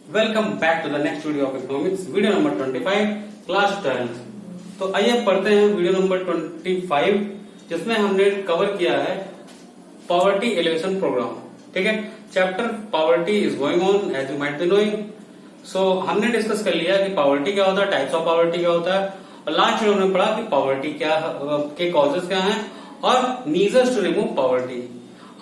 Welcome back to the next video of economics, video number 25, class 12। तो आइए पढ़ते हैं वीडियो नंबर 25, जिसमें हमने कवर किया है पॉवर्टी एलिवेशन प्रोग्राम। ठीक है, chapter poverty is going on as you might be knowing. So हमने डिस्कस कर लिया कि पॉवर्टी क्या होता है, टाइप्स ऑफ पॉवर्टी क्या होता है, और लास्ट वीडियो में पढ़ा कि पॉवर्टी क्या के कॉजेस क्या हैं और मीजर्स टू रिमूव पॉवर्टी।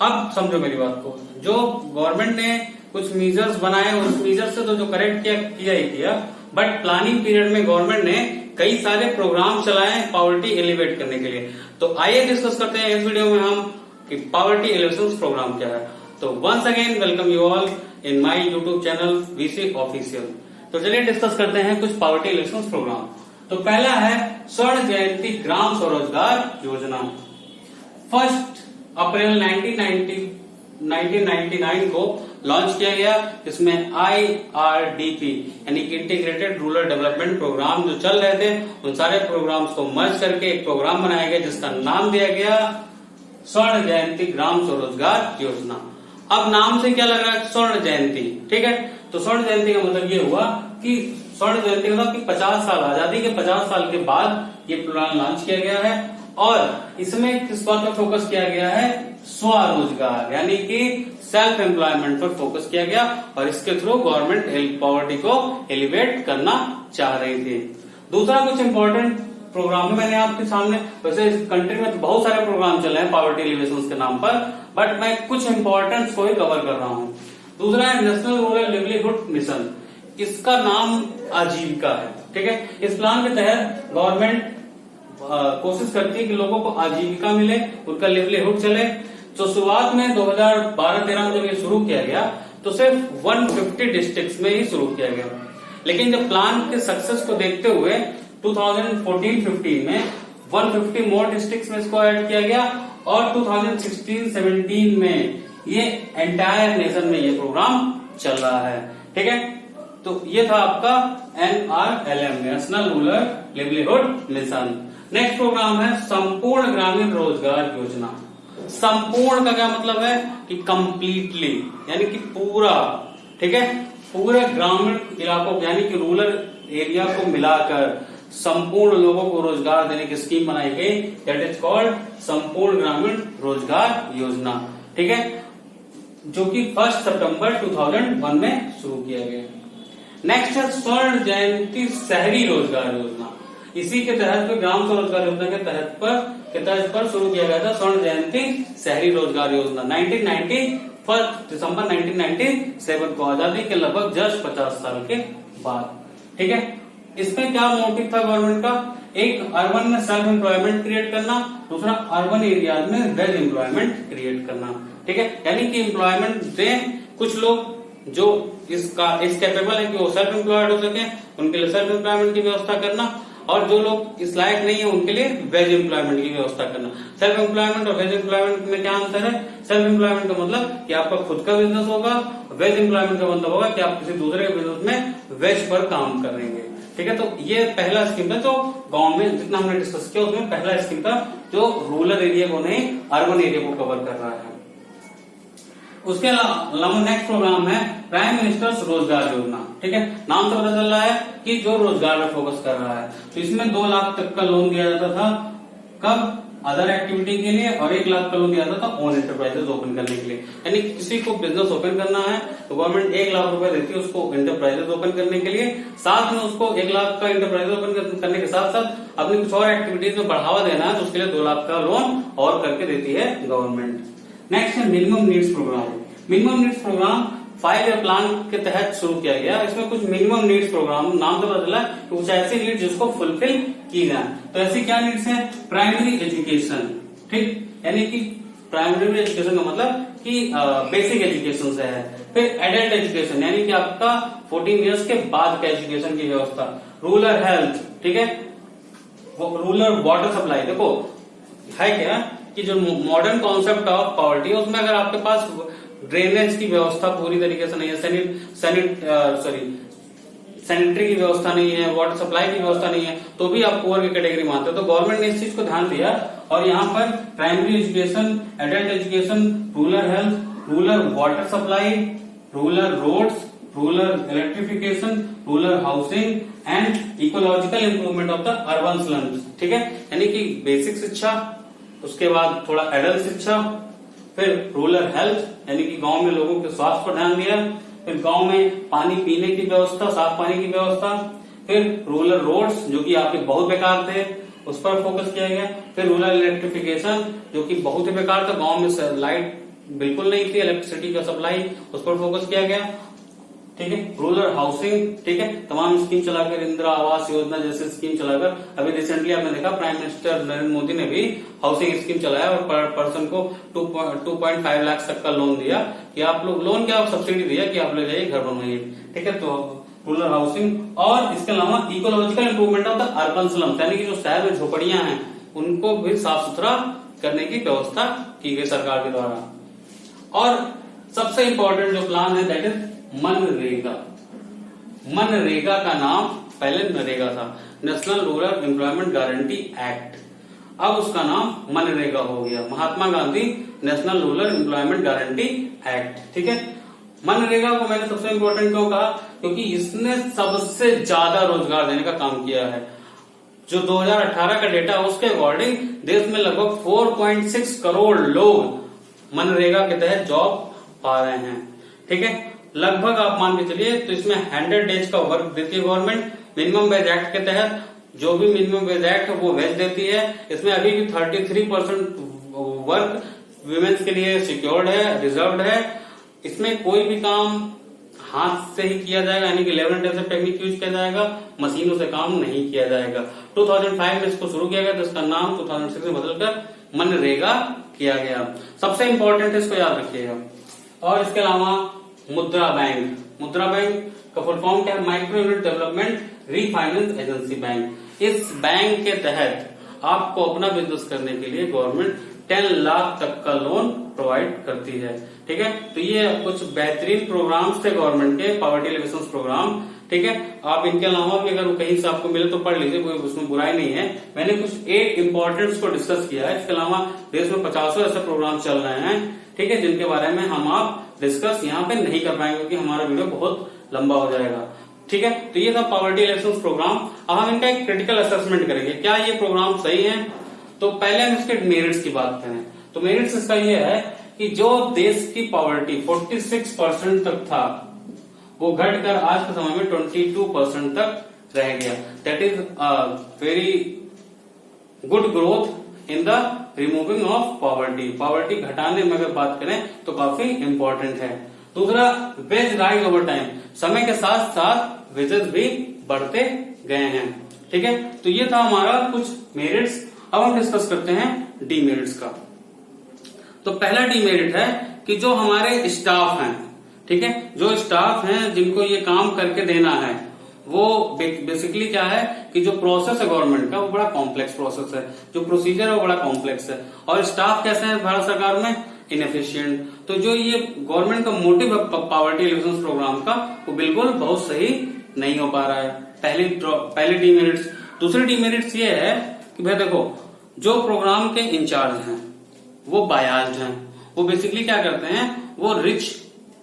अब समझो मेरी बात को, जो गवर्नमेंट ने कुछ मीजर्स बनाए, उस मीजर से तो जो करेक्ट किया ही किया, बट प्लानिंग पीरियड में गवर्नमेंट ने कई सारे प्रोग्राम चलाए पॉवर्टी एलिवेट करने के लिए। तो आइए डिस्कस करते हैं इस वीडियो में हम कि पॉवर्टी एलिवेशन प्रोग्राम क्या है। तो once again welcome you all in my YouTube channel VC official. तो चलिए डिस्कस करते हैं कुछ पॉवर्टी एलिवेशन प्रोग्राम। तो पहला है स्वर्ण जयंती ग्राम स्वरोजगार योजना। 1 अप्रैल 1999 को लॉन्च किया गया। इसमें IRDP यानी इंटीग्रेटेड रूरल डेवलपमेंट प्रोग्राम जो चल रहे थे, उन सारे प्रोग्राम्स को मर्ज करके एक प्रोग्राम बनाया गया जिसका नाम दिया गया स्वर्ण जयंती ग्राम स्वरोजगार योजना। अब नाम से क्या लग रहा है, स्वर्ण जयंती। ठीक है, तो स्वर्ण जयंती का मतलब ये हुआ कि स्वर्ण जयंती का मतलब कि 50 साल आजादी के 50 साल के बाद ये प्रोग्राम लॉन्च किया गया है। और इसमें किस बात पर फोकस किया गया है, स्वरोजगार यानी कि सेल्फ एम्प्लॉयमेंट पर फोकस किया गया, और इसके थ्रू गवर्नमेंट पॉवर्टी को एलिवेट करना चाह रही थी। दूसरा कुछ इंपॉर्टेंट प्रोग्राम है मैंने आपके सामने, वैसे इस कंट्री में तो बहुत सारे प्रोग्राम चले हैं पॉवर्टी एलिवेशन के नाम पर, बट मैं कुछ इंपॉर्टेंट को ही कवर कर रहा हूं। दूसरा है नेशनल रूरल लिवलीहुड मिशन। इसका नाम आजीविका है। ठीक है, इस प्लान के तहत गवर्नमेंट कोशिश करती है कि लोगों को आजीविका मिले, उनका लिवलीहुड चले। तो शुरुआत में 2012-13 में जब ये शुरू किया गया तो सिर्फ 150 डिस्ट्रिक्ट्स में ही शुरू किया गया, लेकिन जब प्लान के सक्सेस को देखते हुए 2014-15 में 150 मोर डिस्ट्रिक्ट्स में इसको ऐड किया गया, और 2016-17 में ये एंटायर नेशन में ये प्रोग्राम चल रहा है। ठीक है, तो ये था आपका NRLM national rural livelihood mission. Next program है संपूर्ण ग्रामीण रोजगार योजना। संपूर्ण का क्या मतलब है कि कंप्लीटली यानी कि पूरा। ठीक है, पूरे ग्रामीण इलाकों यानी कि रूरल एरिया को मिलाकर संपूर्ण लोगों को रोजगार देने की स्कीम बनाई गई, दैट इज कॉल्ड संपूर्ण ग्रामीण रोजगार योजना। ठीक है, जो कि 1 सितंबर 2001 में शुरू किया गया। नेक्स्ट है स्वर्ण जयंती शहरी रोजगार योजना। इसी के तहत ग्राम स्वरोजगार योजना के तहत पर शुरू किया गया था स्वर्ण जयंती शहरी रोजगार योजना 1 दिसंबर 1997 को, आजादी के लगभग जस्ट 50 साल के बाद। ठीक है, इसमें क्या मोटिव था गवर्नमेंट का, एक अर्बन में सेल्फ एम्प्लॉयमेंट क्रिएट करना, दूसरा अर्बन एरिया में वेल एम्प्लॉयमेंट क्रिएट करना। ठीक है, यानी कि एम्प्लॉयमेंट दें कुछ लोग जो इस कैपेबल है कि वो सेल्फ एम्प्लॉयड हो सके, उनके लिए सेल्फ एम्प्लॉयमेंट की व्यवस्था करना, और जो लोग इस लायक नहीं है उनके लिए वेज एम्प्लॉयमेंट की व्यवस्था करना। सेल्फ एम्प्लॉयमेंट और वेज एम्प्लॉयमेंट में क्या अंतर है, सेल्फ एम्प्लॉयमेंट का मतलब कि आपका खुद का बिजनेस होगा, वेज एम्प्लॉयमेंट का मतलब होगा कि आप किसी दूसरे बिजनेस में वेज पर काम करेंगे। ठीक है, तो ये पहला स्कीम था जो गांव में जितना हमने डिस्कस किया उसमें पहला स्कीम था जो रूरल एरिया को नहीं अर्बन एरिया को कवर कर रहा है। उसके अलावा नेक्स्ट प्रोग्राम है प्राइम मिनिस्टर्स रोजगार योजना। ठीक है, नाम से पता चल रहा है कि जो रोजगार पर फोकस कर रहा है। तो इसमें 2 लाख तक का लोन दिया जाता था, कब, अदर एक्टिविटी के लिए, और 1 लाख का लोन दिया जाता था ओन एंटरप्राइजेस ओपन करने के लिए। यानी किसी को बिजनेस ओपन करना है तो गवर्नमेंट 1 लाख रुपए देती है उसको एंटरप्राइजेस ओपन करने के लिए, साथ में उसको 1 लाख का एंटरप्राइजेस ओपन करने के साथ साथ अपनी कुछ और एक्टिविटीज में बढ़ावा देना है तो उसके लिए 2 लाख का लोन और करके देती है गवर्नमेंट। नेक्स्ट है minimum needs program. Minimum needs program 5 year plan के तहत शुरू किया गया। इसमें कुछ मिनिमम नीड्स प्रोग्राम, नाम से पता चला कुछ ऐसी नीड्स जिसको फुलफिल की जाए। तो ऐसी क्या नीड्स है, प्राइमरी एजुकेशन। ठीक, यानी कि प्राइमरी एजुकेशन का मतलब कि बेसिक एजुकेशन से है। फिर एडल्ट एजुकेशन यानी कि आपका 14 इयर्स के बाद का एजुकेशन की व्यवस्था। रूरल हेल्थ, ठीक है, रूरल वाटर सप्लाई। देखो है क्या कि जो मॉडर्न कॉन्सेप्ट ऑफ पॉवर्टी है उसमें अगर आपके पास ड्रेनेज की व्यवस्था पूरी तरीके से नहीं है, सैनिटरी की व्यवस्था नहीं है, वाटर सप्लाई की व्यवस्था नहीं है, तो भी आप पुअर की कैटेगरी मानते हो। तो गवर्नमेंट ने इस चीज को ध्यान दिया और यहाँ पर primary education, adult education, rural health, rural water supply, rural roads, rural electrification, rural housing and ecological improvement of the urban slums. ठीक है, यानी कि बेसिक शिक्षा, उसके बाद थोड़ा एडल्ट शिक्षा, फिर रूरल हेल्थ यानी कि गांव में लोगों के स्वास्थ्य पर ध्यान दिया, फिर गांव में पानी पीने की व्यवस्था, साफ पानी की व्यवस्था, फिर रूरल रोड्स जो कि आपके बहुत बेकार थे उस पर फोकस किया गया, फिर रूरल इलेक्ट्रिफिकेशन जो कि बहुत ही बेकार था, गांव में लाइट बिल्कुल नहीं थी, इलेक्ट्रिसिटी का सप्लाई, उस पर फोकस किया गया। ठीक है, रूरल हाउसिंग, ठीक है, तमाम स्कीम चलाकर, इंदिरा आवास योजना जैसे स्कीम चलाकर, अभी रिसेंटली आपने देखा प्राइम मिनिस्टर नरेंद्र मोदी ने भी हाउसिंग स्कीम चलाया और पर पर्सन को 2.5 लाख तक का लोन दिया कि आप लोग लोन क्या, आप सब्सिडी दिया कि आप ले जाइए घर बनवाइए। ठीक है, तो रूरल हाउसिंग और इसके अलावा ecological improvement of the urban slums यानी कि जो शहर में झोपड़ियां हैं उनको भी साफ सुथरा करने की व्यवस्था की गई सरकार के द्वारा। और सबसे इंपॉर्टेंट जो प्लान है दैट इज मनरेगा। मनरेगा का नाम पहले नरेगा था, national rural employment guarantee act, अब उसका नाम मनरेगा हो गया, Mahatma Gandhi national rural employment guarantee act. ठीक है, मनरेगा को मैंने सबसे इंपॉर्टेंट क्यों कहा, क्योंकि इसने सबसे ज्यादा रोजगार देने का काम किया है। जो 2018 का डेटा है उसके अकॉर्डिंग देश में लगभग 4.6 करोड़ लोग मनरेगा के तहत जॉब पा रहे हैं। ठीक है, लगभग आप मान के चलिए तो इसमें 100 डेज का वर्क देती है गवर्नमेंट। मिनिमम वेज एक्ट के तहत जो भी मिनिमम वेज एक्ट है वो वेज देती है। इसमें अभी भी 33% वर्क विमेन्स के लिए सिक्योर्ड है, रिजर्व्ड है। इसमें कोई भी काम हाथ से ही किया जाएगा, यानी कि लेबर इंटेंसिव टेक्निक यूज किया जाएगा, मशीनों से काम नहीं किया जाएगा। 2005 में इसको शुरू किया गया, तो इसका नाम 2006 में बदलकर मनरेगा किया गया। सबसे इंपॉर्टेंट है, इसको याद रखिएगा। और इसके अलावा मुद्रा बैंक, मुद्रा बैंक का फुल फॉर्म क्या है, micro unit development refinance agency bank. इस बैंक के तहत आपको अपना बिजनेस करने के लिए गवर्नमेंट 10 लाख तक का लोन प्रोवाइड करती है। ठीक है, तो ये कुछ बेहतरीन प्रोग्राम्स थे गवर्नमेंट के, पॉवर्टी एलिवेशन प्रोग्राम। ठीक है, आप इनके अलावा भी अगर कहीं से आपको मिले तो पढ़ लीजिए, कोई उसमें बुराई नहीं है। मैंने कुछ 8 इंपॉर्टेंट्स को डिस्कस किया है। इसके अलावा देश में 50 ऐसे प्रोग्राम चल रहे हैं, ठीक है, जिनके बारे में हम आप डिस्कस यहाँ पे नहीं कर पाएंगे क्योंकि हमारा वीडियो बहुत लंबा हो जाएगा। ठीक है, तो ये था पॉवर्टी इलेक्शन प्रोग्राम। अब हम इनका एक क्रिटिकल असेसमेंट करेंगे, क्या ये प्रोग्राम सही है। तो पहले हम इसके मेरिट्स की बात करें तो मेरिट्स इसका ये है कि जो देश की पॉवर्टी 46% तक था वो घटकर आज के समय में 22% तक रह गया। That is very good growth in the removing of poverty. Poverty घटाने में अगर बात करें तो काफी इंपॉर्टेंट है। दूसरा, वेज राइज ओवर टाइम, समय के साथ साथ वेजेस भी बढ़ते गए हैं। ठीक है, तो ये था हमारा कुछ मेरिट्स। अब हम डिस्कस करते हैं डीमेरिट्स का। तो पहला डीमेरिट है कि जो हमारे स्टाफ हैं, ठीक है, जो स्टाफ हैं जिनको ये काम करके देना है, वो बेसिकली क्या है कि जो प्रोसेस है गवर्नमेंट का वो बड़ा कॉम्प्लेक्स प्रोसेस है, जो प्रोसीजर है वो बड़ा कॉम्प्लेक्स है। और स्टाफ कैसे है भारत सरकार में, इनएफिशिएंट। तो जो ये गवर्नमेंट का मोटिव है पॉवर्टी एलिवेशन प्रोग्राम का वो बिल्कुल बहुत सही नहीं हो पा रहा है। पहली डीमेरिट्स। दूसरी डीमेरिट्स ये है कि भाई देखो, जो प्रोग्राम के इंचार्ज हैं वो बायास्ड हैं। वो बेसिकली क्या करते हैं, वो रिच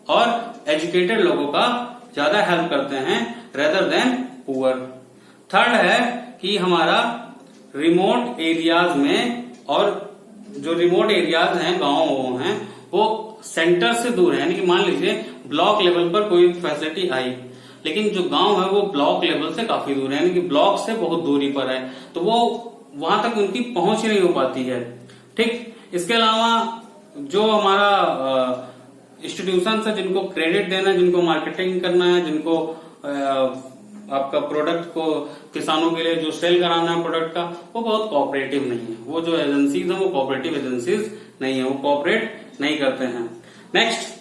और एजुकेटेड लोगों का ज्यादा हेल्प करते हैं रेदर देन पुअर। थर्ड है कि हमारा रिमोट एरियाज में, और जो रिमोट एरियाज हैं, गांव हैं, वो सेंटर से दूर है। यानी कि मान लीजिए ब्लॉक लेवल पर कोई फैसिलिटी आई, लेकिन जो गांव है वो ब्लॉक लेवल से काफी दूर है, यानी कि ब्लॉक से बहुत दूरी पर है, तो वो वहां तक उनकी पहुंच नहीं हो पाती है। ठीक, इसके अलावा जो हमारा इंस्टीट्यूशन है जिनको क्रेडिट देना है, जिनको मार्केटिंग करना है, जिनको आपका प्रोडक्ट को किसानों के लिए जो सेल कराना है प्रोडक्ट का, वो बहुत कोऑपरेटिव नहीं है। वो जो एजेंसीज है वो कोऑपरेटिव एजेंसीज नहीं है, वो कोऑपरेट नहीं करते हैं। नेक्स्ट,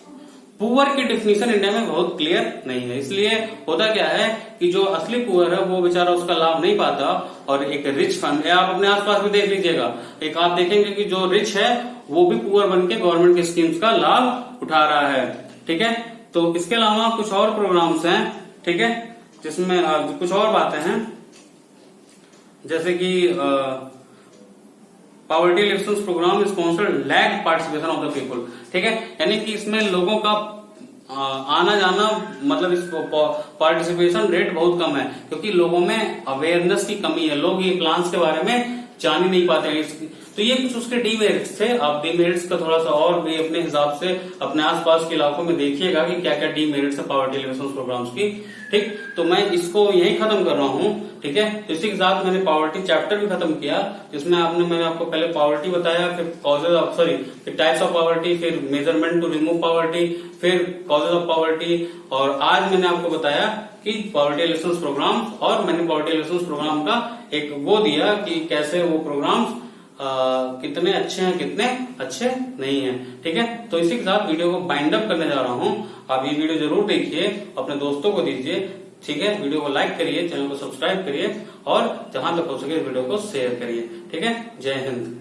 पुअर की डिफिनीशन इंडिया में बहुत क्लियर नहीं है। इसलिए होता क्या है कि जो असली पुअर है वो बेचारा उसका लाभ नहीं पाता, और एक रिच फैमिली, आप अपने आसपास भी देख लीजिएगा, एक आप देखेंगे कि जो रिच है वो भी पुअर बन के गवर्नमेंट की स्कीम्स का लाभ उठा रहा है। ठीक है, तो इसके अलावा कुछ और प्रोग्राम्स हैं, ठीक है, जिसमें कुछ और बातें हैं, जैसे कि poverty election program sponsored lag participation of the people. ठीक है, यानी कि इसमें लोगों का आना जाना मतलब इस पार्टिसिपेशन रेट बहुत कम है, क्योंकि लोगों में अवेयरनेस की कमी है, लोग ये प्लान्स के बारे में जान ही नहीं पाते हैं। तो ये कुछ उसके डीमेरिट्स थे। आप डीमेरिट्स का थोड़ा सा और भी अपने हिसाब से अपने आसपास के इलाकों में देखिएगा कि क्या क्या डीमेरिट्स है पॉवर्टी एलिवेशन प्रोग्राम्स की। ठीक, तो मैं इसको यही खत्म कर रहा हूँ। ठीक है, तो इसी के साथ मैंने पॉवर्टी चैप्टर भी खत्म किया, जिसमें मैंने आपको पहले पॉवर्टी बताया, फिर कॉजेज ऑफ फिर टाइप्स ऑफ पॉवर्टी, फिर मेजरमेंट टू रिमूव पॉवर्टी, फिर कॉजेज ऑफ पॉवर्टी, और आज मैंने आपको बताया कि पॉवर्टी एलिवेशन प्रोग्राम, और मैंने पॉवर्टी एलिवेशन प्रोग्राम का एक वो दिया कि कैसे वो प्रोग्राम्स कितने अच्छे हैं कितने अच्छे नहीं हैं। ठीक है, तो इसी के साथ वीडियो को बाइंड अप करने जा रहा हूं। आप ये वीडियो जरूर देखिए, अपने दोस्तों को दीजिए। ठीक है, वीडियो को लाइक करिए, चैनल को सब्सक्राइब करिए, और जहां तक हो सके वीडियो को शेयर करिए। ठीक है, जय हिंद।